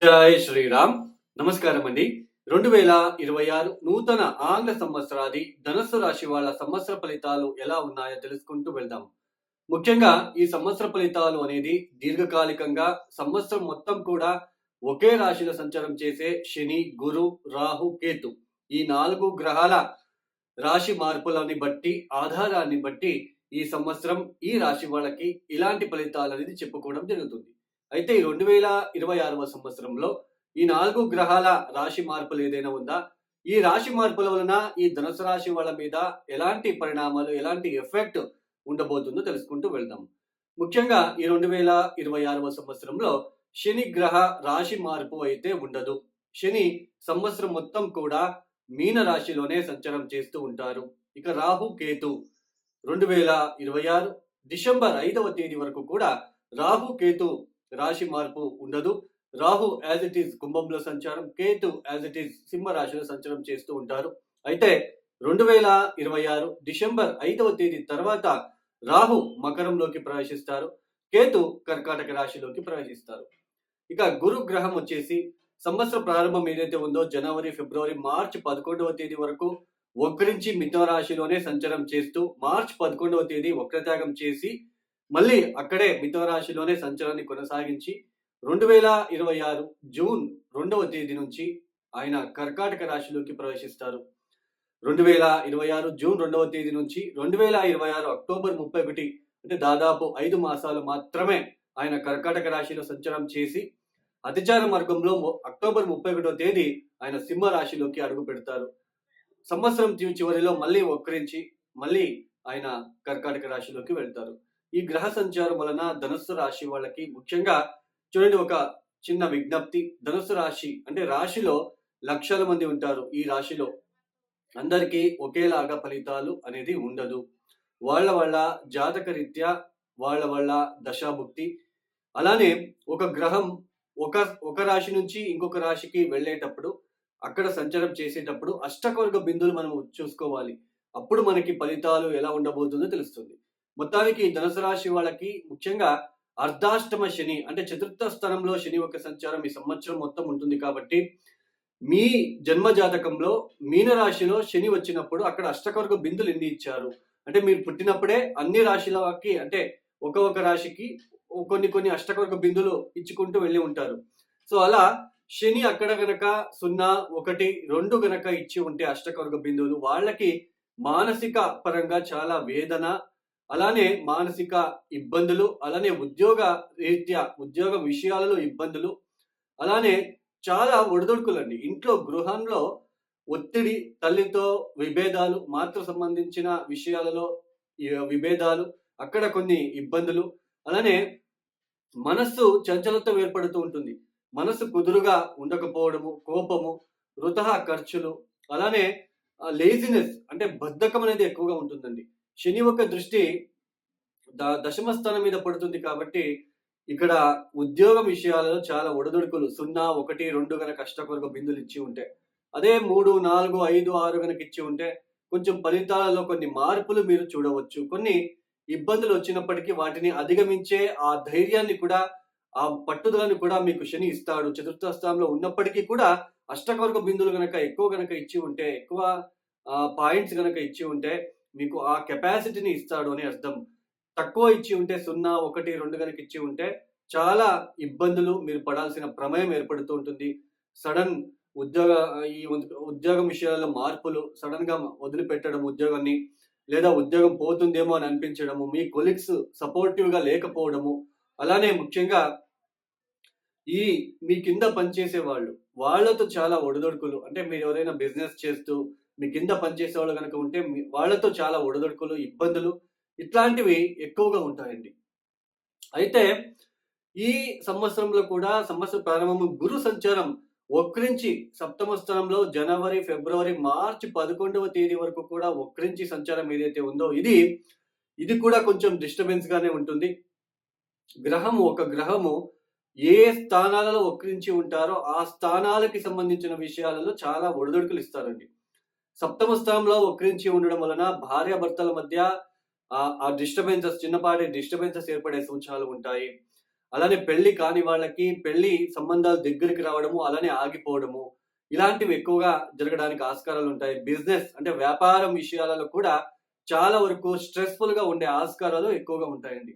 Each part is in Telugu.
జై శ్రీరామ్. నమస్కారం అండి. 2026 నూతన ఆంగ్ల సంవత్సరాది ధనుస్సు రాశి వాళ్ళ సంవత్సర ఫలితాలు ఎలా ఉన్నాయో తెలుసుకుంటూ వెళ్దాం. ముఖ్యంగా ఈ సంవత్సర ఫలితాలు అనేది దీర్ఘకాలికంగా సంవత్సరం మొత్తం కూడా ఒకే రాశిలో సంచారం చేసే శని, గురు, రాహు, కేతు ఈ 4 గ్రహాల రాశి మార్పులని బట్టి, ఆధారాన్ని బట్టి ఈ సంవత్సరం ఈ రాశి వాళ్ళకి ఇలాంటి ఫలితాలు అనేది చెప్పుకోవడం జరుగుతుంది. అయితే ఈ 2026వ సంవత్సరంలో ఈ 4 గ్రహాల రాశి మార్పులు ఏదైనా ఉందా? ఈ రాశి మార్పుల వలన ఈ ధనుసు రాశి వాళ్ళ మీద ఎలాంటి పరిణామాలు, ఎలాంటి ఎఫెక్ట్ ఉండబోతుందో తెలుసుకుంటూ వెళ్దాం. ముఖ్యంగా ఈ 2026వ సంవత్సరంలో శని గ్రహ రాశి మార్పు అయితే ఉండదు. శని సంవత్సరం మొత్తం కూడా మీన రాశిలోనే సంచారం చేస్తూ ఉంటారు. ఇక రాహు, కేతు 2026 డిసెంబర్ 5వ తేదీ వరకు కూడా రాహు, కేతు రాశి మార్పు ఉండదు. రాహు యాజ్ ఇట్ ఈస్ కుంభంలో సంచారం, కేతు యాజ్ ఇట్ ఈస్ సింహ రాశిలో సంచారం చేస్తూ ఉంటారు. అయితే 2026 డిసెంబర్ 5వ తేదీ తర్వాత రాహు మకరంలోకి ప్రవేశిస్తారు, కేతు కర్కాటక రాశిలోకి ప్రవేశిస్తారు. ఇక గురు గ్రహం వచ్చేసి సంవత్సర ప్రారంభం ఏదైతే ఉందో జనవరి, ఫిబ్రవరి, మార్చి 11వ తేదీ వరకు వక్రించి మిథున రాశిలోనే సంచారం చేస్తూ మార్చి 11వ తేదీ వక్రత్యాగం చేసి మళ్ళీ అక్కడే మిథున రాశిలోనే సంచారాన్ని కొనసాగించి 2026 జూన్ 2వ తేదీ నుంచి ఆయన కర్కాటక రాశిలోకి ప్రవేశిస్తారు. 2026 జూన్ 2వ తేదీ నుంచి 2026 అక్టోబర్ 31 అంటే దాదాపు 5 మాసాలు మాత్రమే ఆయన కర్కాటక రాశిలో సంచారం చేసి అతిచార మార్గంలో అక్టోబర్ 31వ తేదీ ఆయన సింహ రాశిలోకి అడుగు పెడతారు. సంవత్సరం చివరిలో మళ్ళీ వక్రించి మళ్ళీ ఆయన కర్కాటక రాశిలోకి వెళ్తారు. ఈ గ్రహ సంచారం వలన ధనుస్సు రాశి వాళ్ళకి ముఖ్యంగా చూడండి, ఒక చిన్న విజ్ఞప్తి. ధనుస్సు రాశి అంటే రాశిలో లక్షల మంది ఉంటారు. ఈ రాశిలో అందరికీ ఒకేలాగా ఫలితాలు అనేది ఉండదు. వాళ్ళ జాతక రీత్యా వాళ్ళ దశాభుక్తి, అలానే ఒక గ్రహం ఒక రాశి నుంచి ఇంకొక రాశికి వెళ్ళేటప్పుడు అక్కడ సంచారం చేసేటప్పుడు అష్టకవర్గ బిందువులు మనం చూసుకోవాలి. అప్పుడు మనకి ఫలితాలు ఎలా ఉండబోతుందో తెలుస్తుంది. మొత్తానికి ధనుసు రాశి వాళ్ళకి ముఖ్యంగా అర్ధాష్టమ శని అంటే చతుర్థ స్థానంలో శని యొక్క సంచారం ఈ సంవత్సరం మొత్తం ఉంటుంది కాబట్టి మీ జన్మ జాతకంలో మీన రాశిలో శని వచ్చినప్పుడు అక్కడ అష్టకవర్గ బిందులు ఎన్ని ఇచ్చారు అంటే మీరు పుట్టినప్పుడే అన్ని రాశులకి అంటే ఒక రాశికి కొన్ని అష్టకవర్గ బిందులు ఇచ్చుకుంటూ వెళ్ళి ఉంటారు. సో అలా శని అక్కడ గనక 0, 1, 2 గనక ఇచ్చి ఉంటే అష్టకవర్గ బిందువులు వాళ్ళకి మానసిక పరంగా చాలా వేదన, అలానే మానసిక ఇబ్బందులు, అలానే ఉద్యోగ విషయాలలో ఇబ్బందులు, అలానే చాలా ఒడిదుడుకులండి. ఇంట్లో గృహంలో ఒత్తిడి, తల్లితో విభేదాలు, మాతృ సంబంధించిన విషయాలలో విభేదాలు, అక్కడ కొన్ని ఇబ్బందులు, అలానే మనస్సు చంచలత్వం ఏర్పడుతూ ఉంటుంది. మనసు కుదురుగా ఉండకపోవడము, కోపము, వృథా ఖర్చులు, అలానే లేజినెస్ అంటే బద్ధకం అనేది ఎక్కువగా ఉంటుందండి. శని యొక్క దృష్టి దశమ స్థానం మీద పడుతుంది కాబట్టి ఇక్కడ ఉద్యోగం విషయాలలో చాలా ఒడిదుడుకులు 0, 1, 2 గనక అష్టకవర్గ బిందులు ఇచ్చి ఉంటే, అదే 3, 4, 5, 6 గనక ఇచ్చి ఉంటే కొంచెం ఫలితాలలో కొన్ని మార్పులు మీరు చూడవచ్చు. కొన్ని ఇబ్బందులు వచ్చినప్పటికీ వాటిని అధిగమించే ఆ ధైర్యాన్ని కూడా, ఆ పట్టుదలను కూడా మీకు శని ఇస్తాడు. చతుర్థ స్థానంలో ఉన్నప్పటికీ కూడా అష్టకవర్గ బిందువులు గనక ఎక్కువ గనక ఇచ్చి ఉంటే, ఎక్కువ పాయింట్స్ గనక ఇచ్చి ఉంటే మీకు ఆ కెపాసిటీని ఇస్తాడు అని అర్థం. తక్కువ ఇచ్చి ఉంటే 0, 1, 2 గనక ఇచ్చి ఉంటే చాలా ఇబ్బందులు మీరు పడాల్సిన ప్రమేయం ఏర్పడుతూ ఉంటుంది. సడన్ ఉద్యోగం విషయాల్లో మార్పులు, సడన్ గా వదిలిపెట్టడం ఉద్యోగాన్ని, లేదా ఉద్యోగం పోతుందేమో అని అనిపించడము, మీ కొలీగ్స్ సపోర్టివ్ గా లేకపోవడము, అలానే ముఖ్యంగా ఈ మీ కింద పనిచేసే వాళ్ళతో చాలా ఒడిదుడుకులు. అంటే మీరు ఎవరైనా బిజినెస్ చేస్తూ మీ కింద పనిచేసే వాళ్ళు గనక ఉంటే వాళ్ళతో చాలా ఒడిదుడుకులు, ఇబ్బందులు ఇట్లాంటివి ఎక్కువగా ఉంటాయండి. అయితే ఈ సంవత్సరంలో కూడా సంవత్సర ప్రారంభం గురు సంచారం వక్రించి సప్తమ స్థానంలో జనవరి, ఫిబ్రవరి, మార్చి 11వ తేదీ వరకు కూడా వక్రించి సంచారం ఏదైతే ఉందో ఇది కూడా కొంచెం డిస్టర్బెన్స్ గానే ఉంటుంది. ఒక గ్రహము ఏ స్థానాలలో వక్రించి ఉంటారో ఆ స్థానాలకి సంబంధించిన విషయాలలో చాలా ఒడిదుడుకులు ఇస్తారండి. సప్తమ స్థానంలో వక్రించి ఉండడం వలన భార్యాభర్తల మధ్య ఆ డిస్టర్బెన్సెస్, చిన్నపాటి డిస్టర్బెన్సెస్ ఏర్పడే సూచనలు ఉంటాయి. అలానే పెళ్లి కాని వాళ్ళకి పెళ్లి సంబంధాలు దగ్గరికి రావడము, అలానే ఆగిపోవడము. ఇలాంటివి ఎక్కువగా జరగడానికి ఆస్కారాలుంటాయి. బిజినెస్ అంటే వ్యాపారం విషయాలలో కూడా చాలా వరకు స్ట్రెస్‌ఫుల్‌గా ఉండే ఆస్కారాలు ఎక్కువగా ఉంటాయండి.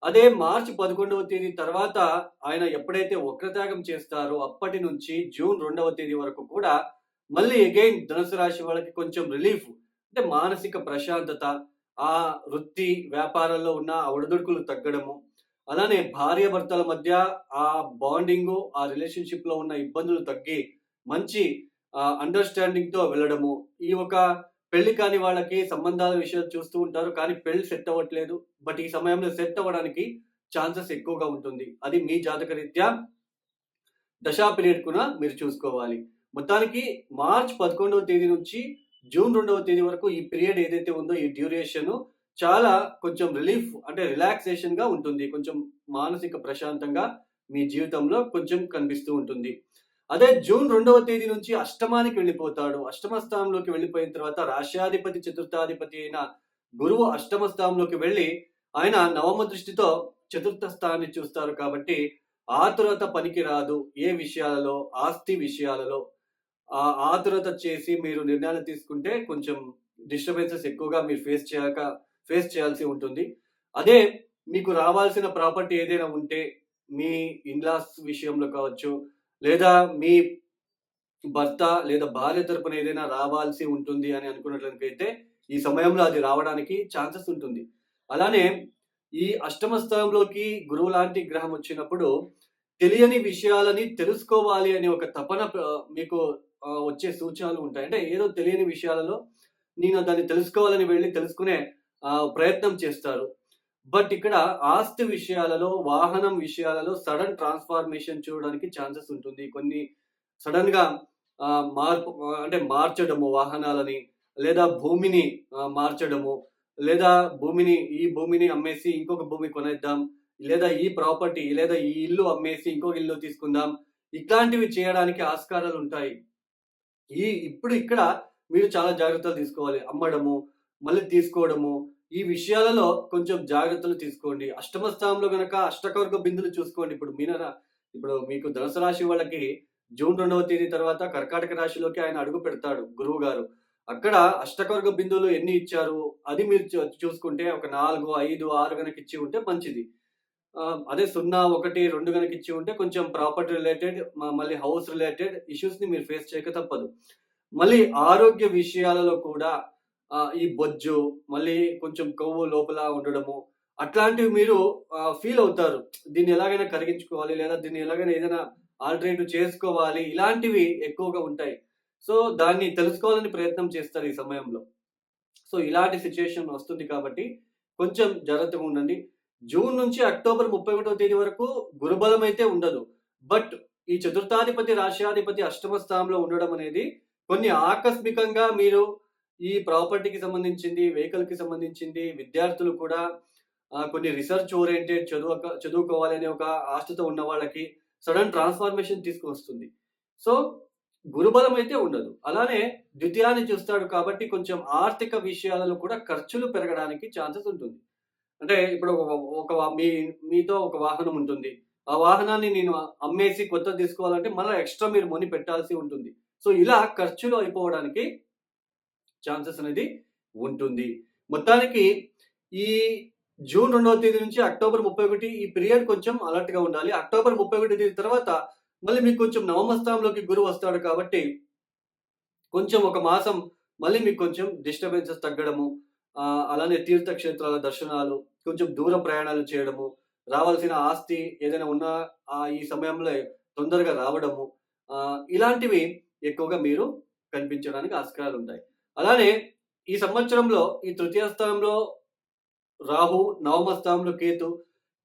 అదే మార్చి 11వ తేదీ తర్వాత ఆయన ఎప్పుడైతే వక్రత్యాగం చేస్తారో అప్పటి నుంచి జూన్ 2వ తేదీ వరకు కూడా మళ్ళీ అగైన్ ధనుసు రాశి వాళ్ళకి కొంచెం రిలీఫ్. అంటే మానసిక ప్రశాంతత, ఆ వృత్తి, వ్యాపారాల్లో ఉన్న ఆ ఒడిదుడుకులు తగ్గడము, అలానే భార్యాభర్తల మధ్య ఆ బాండింగు, ఆ రిలేషన్‌షిప్‌లో ఉన్న ఇబ్బందులు తగ్గి మంచి అండర్‌స్టాండింగ్‌తో వెళ్ళడము. ఈ ఒక పెళ్లి కాని వాళ్ళకి సంబంధాల విషయాలు చూస్తూ ఉంటారు. కానీ పెళ్లి సెట్ అవ్వట్లేదు. బట్ ఈ సమయంలో సెట్ అవ్వడానికి ఛాన్సెస్ ఎక్కువగా ఉంటుంది. అది మీ జాతకరీత్యా దశా పీరియడ్ కూడా మీరు చూసుకోవాలి. మొత్తానికి మార్చ్ 11వ తేదీ నుంచి జూన్ 2వ తేదీ వరకు ఈ పీరియడ్ ఏదైతే ఉందో ఈ డ్యూరేషను చాలా కొంచెం రిలీఫ్ అంటే రిలాక్సేషన్‌గా ఉంటుంది. కొంచెం మానసిక ప్రశాంతంగా మీ జీవితంలో కొంచెం కనిపిస్తూ ఉంటుంది. అదే జూన్ 2వ తేదీ నుంచి అష్టమానికి వెళ్ళిపోతాడు. అష్టమ స్థానంలోకి వెళ్ళిపోయిన తర్వాత రాశ్యాధిపతి, చతుర్థాధిపతి అయిన గురువు అష్టమ స్థానంలోకి వెళ్ళి ఆయన నవమ దృష్టితో చతుర్థ స్థానాన్ని చూస్తారు కాబట్టి ఆతురత పనికిరాదు. ఏ విషయాలలో, ఆస్తి విషయాలలో ఆతురత చేసి మీరు నిర్ణయాలు తీసుకుంటే కొంచెం డిస్టర్బెన్సెస్ ఎక్కువగా మీరు ఫేస్ చేయాల్సి ఉంటుంది. అదే మీకు రావాల్సిన ప్రాపర్టీ ఏదైనా ఉంటే, మీ ఇన్‌లాస్ విషయంలో కావచ్చు, లేదా మీ భర్త లేదా భార్య తరపున ఏదైనా రావాల్సి ఉంటుంది అని అనుకున్నట్లయితే, ఈ సమయంలో అది రావడానికి ఛాన్సెస్ ఉంటుంది. అలానే ఈ అష్టమ స్థానంలోకి గురువు లాంటి గ్రహం వచ్చినప్పుడు, తెలియని విషయాలని తెలుసుకోవాలి అనే ఒక తపన మీకు వచ్చే సూచనలు ఉంటాయి. అంటే ఏదో తెలియని విషయాలలో నేను దాన్ని తెలుసుకోవాలని వెళ్లి తెలుసుకునే ప్రయత్నం చేస్తారు. బట్ ఇక్కడ ఆస్తి విషయాలలో, వాహనం విషయాలలో సడెన్ ట్రాన్స్‌ఫర్మేషన్ చూడడానికి ఛాన్సెస్ ఉంటుంది. కొన్ని సడెన్‌గా మార్పు అంటే మార్చడము వాహనాలని, లేదా భూమిని మార్చడము, లేదా ఈ భూమిని అమ్మేసి ఇంకొక భూమి కొనేద్దాం, లేదా ఈ ప్రాపర్టీ లేదా ఈ ఇల్లు అమ్మేసి ఇంకొక ఇల్లు తీసుకుందాం. ఇట్లాంటివి చేయడానికి ఆస్కారాలుంటాయి. ఇప్పుడు ఇక్కడ మీరు చాలా జాగ్రత్తలు తీసుకోవాలి. అమ్మడము, మళ్ళీ తీసుకోవడము, ఈ విషయాలలో కొంచెం జాగ్రత్తలు తీసుకోండి. అష్టమ స్థానంలో గనక అష్టకవర్గ బిందులు చూసుకోండి. ఇప్పుడు మీకు ధనుసు రాశి వాళ్ళకి జూన్ 2వ తేదీ తర్వాత కర్కాటక రాశిలోకి ఆయన అడుగు పెడతాడు గురువుగారు. అక్కడ అష్టకవర్గ బిందువులు ఎన్ని ఇచ్చారు? అది మీరు చూసుకుంటే ఒక 4, 5, 6 గనక ఇచ్చి ఉంటే మంచిది. అదే 0, 1, 2 గనక ఇచ్చి ఉంటే కొంచెం ప్రాపర్టీ రిలేటెడ్ మళ్ళీ హౌస్ రిలేటెడ్ ఇష్యూస్‌ని మీరు ఫేస్ చేయక తప్పదు. మళ్ళీ ఆరోగ్య విషయాలలో కూడా ఈ బొజ్జు, మళ్ళీ కొంచెం కొవ్వు లోపల ఉండడము, అట్లాంటివి మీరు ఫీల్ అవుతారు. దీన్ని ఎలాగైనా కరిగించుకోవాలి, లేదా దీన్ని ఎలాగైనా ఏదైనా ఆల్టర్‌నేటివ్ చేసుకోవాలి. ఇలాంటివి ఎక్కువగా ఉంటాయి. సో, దాన్ని తెలుసుకోవాలని ప్రయత్నం చేస్తారు ఈ సమయంలో. సో, ఇలాంటి సిట్యుయేషన్ వస్తుంది కాబట్టి కొంచెం జాగ్రత్తగా ఉండండి. జూన్ నుంచి అక్టోబర్ 31వ తేదీ వరకు గురుబలం అయితే ఉండదు. బట్ ఈ చతుర్థాధిపతి, రాశ్యాధిపతి అష్టమ స్థానంలో ఉండడం అనేది కొన్ని ఆకస్మికంగా మీరు ఈ ప్రాపర్టీకి సంబంధించింది, వెహికల్‌కి సంబంధించింది, విద్యార్థులు కూడా కొన్ని రిసర్చ్ ఓరియెంటెడ్ చదువుకోవాలి అనే ఒక ఆశతో ఉన్న వాళ్ళకి సడెన్ ట్రాన్స్‌ఫర్మేషన్ తీసుకొస్తుంది. సో, గురుబలం అయితే ఉండదు. అలానే ద్వితీయాన్ని చూస్తాడు కాబట్టి కొంచెం ఆర్థిక విషయాలలో కూడా ఖర్చులు పెరగడానికి ఛాన్సెస్ ఉంటుంది. అంటే ఇప్పుడు ఒక ఒక మీతో ఒక వాహనం ఉంటుంది. ఆ వాహనాన్ని నేను అమ్మేసి కొత్తది తీసుకోవాలంటే మళ్ళా ఎక్స్‌ట్రా మీరు మనీ పెట్టాల్సి ఉంటుంది. సో, ఇలా ఖర్చులు అయిపోవడానికి ఛాన్సెస్ అనేది ఉంటుంది. మొత్తానికి ఈ జూన్ 2వ తేదీ నుంచి అక్టోబర్ 31 ఈ పీరియడ్ కొంచెం అలర్ట్‌గా ఉండాలి. అక్టోబర్ 31 తేదీ తర్వాత మళ్ళీ మీకు కొంచెం నవమ స్థానంలోకి గురువు వస్తాడు కాబట్టి కొంచెం ఒక మాసం మళ్ళీ మీకు కొంచెం డిస్టర్బెన్సెస్ తగ్గడము, అలానే తీర్థక్షేత్రాల దర్శనాలు, కొంచెం దూర ప్రయాణాలు చేయడము, రావాల్సిన ఆస్తి ఏదైనా ఉన్నా ఈ సమయంలో తొందరగా రావడము, ఇలాంటివి ఎక్కువగా మీరు కనిపించడానికి ఆస్కారాలుంటాయి. అలానే ఈ సంవత్సరంలో ఈ తృతీయ స్థానంలో రాహు, నవమ స్థానంలో కేతు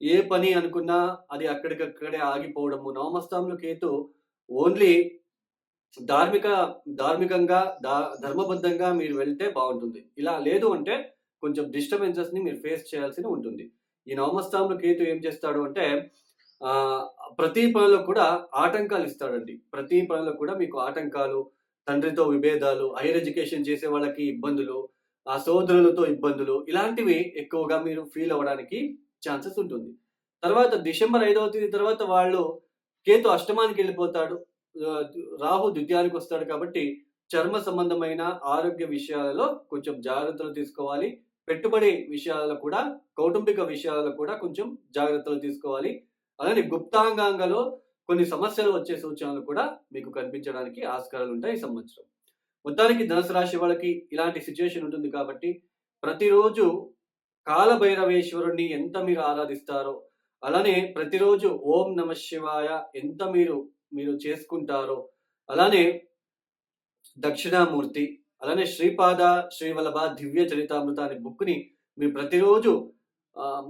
ఏ పని అనుకున్నా అది అక్కడికక్కడే ఆగిపోవడము. నవమ స్థానంలో కేతు ఓన్లీ ధార్మిక ధార్మికంగా ధర్మబద్ధంగా మీరు వెళ్తే బావుంటుంది. ఇలా లేదు అంటే కొంచెం డిస్టర్బెన్సెస్‌ని మీరు ఫేస్ చేయాల్సి ఉంటుంది. ఈ నవమ స్థానంలో కేతు ఏం చేస్తాడు అంటే ఆహ్, ప్రతి పనిలో కూడా ఆటంకాలు ఇస్తాడండి. ప్రతి పనిలో కూడా మీకు ఆటంకాలు, తండ్రితో విభేదాలు, హైర్ ఎడ్యుకేషన్ చేసే వాళ్ళకి ఇబ్బందులు, సోదరులతో ఇబ్బందులు ఇలాంటివి ఎక్కువగా మీరు ఫీల్ అవ్వడానికి ఛాన్సెస్ ఉంటుంది. తర్వాత డిసెంబర్ 5వ తేదీ తర్వాత వాళ్ళు కేతు అష్టమానికి వెళ్ళిపోతాడు. ఆహ్, రాహు ద్వితీయానికి వస్తాడు కాబట్టి చర్మ సంబంధమైన ఆరోగ్య విషయాలలో కొంచెం జాగ్రత్తలు తీసుకోవాలి. పెట్టుబడి విషయాలలో కూడా, కౌటుంబిక విషయాలలో కూడా కొంచెం జాగ్రత్తలు తీసుకోవాలి. అలానే గుప్తాంగాంగలో కొన్ని సమస్యలు వచ్చే సూచనలు కూడా మీకు కనిపించడానికి ఆస్కారాలుంటాయి ఈ సంవత్సరం. మొత్తానికి ధనుసు రాశి వాళ్ళకి ఇలాంటి సిట్యుయేషన్ ఉంటుంది కాబట్టి ప్రతిరోజు కాలభైరవేశ్వరుడిని ఎంత మీరు ఆరాధిస్తారో, అలానే ప్రతిరోజు ఓం నమః శివాయ ఎంత మీరు చేసుకుంటారో, అలానే దక్షిణామూర్తి, అలానే శ్రీపాద శ్రీవల్లభ దివ్య చరితామృత అనే బుక్‌ని మీరు ప్రతిరోజు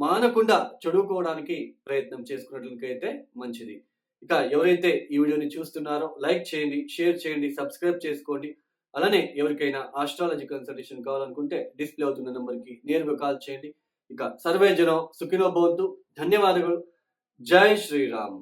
మానకుండా చదువుకోవడానికి ప్రయత్నం చేసుకున్నట్లయితే మంచిది. ఇక ఎవరైతే ఈ వీడియోని చూస్తున్నారో లైక్ చేయండి, షేర్ చేయండి, సబ్స్క్రైబ్ చేసుకోండి. అలానే ఎవరికైనా ఆస్ట్రాలజీ కన్సల్టేషన్ కావాలనుకుంటే డిస్‌ప్లే అవుతున్న నంబర్‌కి నేరుగా కాల్ చేయండి. ఇక సర్వే జనం సుఖినో భవంతు. ధన్యవాదాలు. జై శ్రీరామ్.